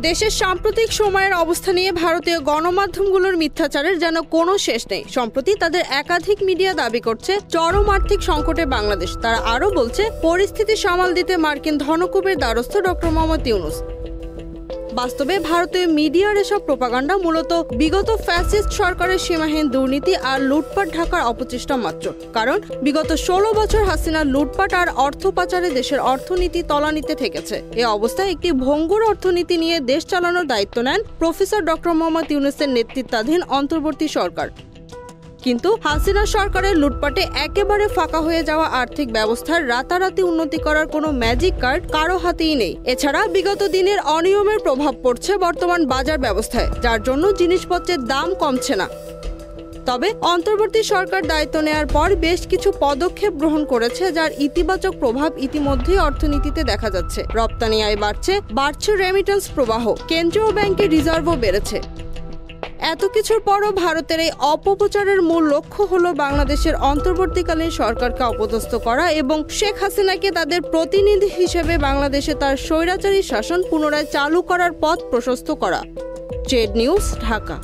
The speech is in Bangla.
দেশের সাম্প্রতিক সময়ের অবস্থা নিয়ে ভারতীয় গণমাধ্যমগুলোর মিথ্যাচারের যেন কোনো শেষ নেই। সম্প্রতি তাদের একাধিক মিডিয়া দাবি করছে চরম আর্থিক সংকটে বাংলাদেশ। তারা আরও বলছে পরিস্থিতি সামাল দিতে মার্কিন ধনকুবের দ্বারস্থ ডক্টর মোহাম্মদ ইউনূস। বাস্তবে ভারতীয় মিডিয়ার এসব প্রোপাগান্ডা মূলত বিগত ফ্যাসিস্ট সরকারের সীমাহীন দুর্নীতি আর লুটপাট ঢাকার অপচেষ্টা মাত্র। কারণ বিগত 16 বছর হাসিনার লুটপাট আর অর্থ পাচারে দেশের অর্থনীতি তলানিতে থেকেছে। এ অবস্থায় একটি ভঙ্গুর অর্থনীতি নিয়ে দেশ চালানোর দায়িত্ব নেন প্রফেসর ডক্টর মোহাম্মদ ইউনূসের নেতৃত্বাধীন অন্তর্বর্তী সরকার। কিন্তু হাসিনা সরকারের লুটপাটে একেবারে ফাঁকা হয়ে যাওয়া আর্থিক ব্যবস্থার রাতারাতি উন্নতি করার কোনো ম্যাজিক কার্ড কারো হাতেই নেই। এছাড়া বিগত দিনের অনিয়মের প্রভাব পড়ছে বর্তমান বাজার ব্যবস্থায়, যার জন্য জিনিসপত্রের দাম কমছে না। তবে অন্তর্বর্তী সরকার দায়িত্ব নেওয়ার পর বেশ কিছু পদক্ষেপ গ্রহণ করেছে, যার ইতিবাচক প্রভাব ইতিমধ্যেই অর্থনীতিতে দেখা যাচ্ছে। রপ্তানি আয় বাড়ছে রেমিটেন্স প্রবাহ, কেন্দ্রীয় ব্যাংকের রিজার্ভও বেড়েছে। এত কিছুর পরও ভারতের এই অপপ্রচারের মূল লক্ষ্য হলো বাংলাদেশের অন্তর্বর্তীকালীন সরকারকে অপদস্থ করা এবং শেখ হাসিনাকে তাদের প্রতিনিধি হিসেবে বাংলাদেশে তার স্বৈরাচারী শাসন পুনরায় চালু করার পথ প্রশস্ত করা। Trade news, Dhaka.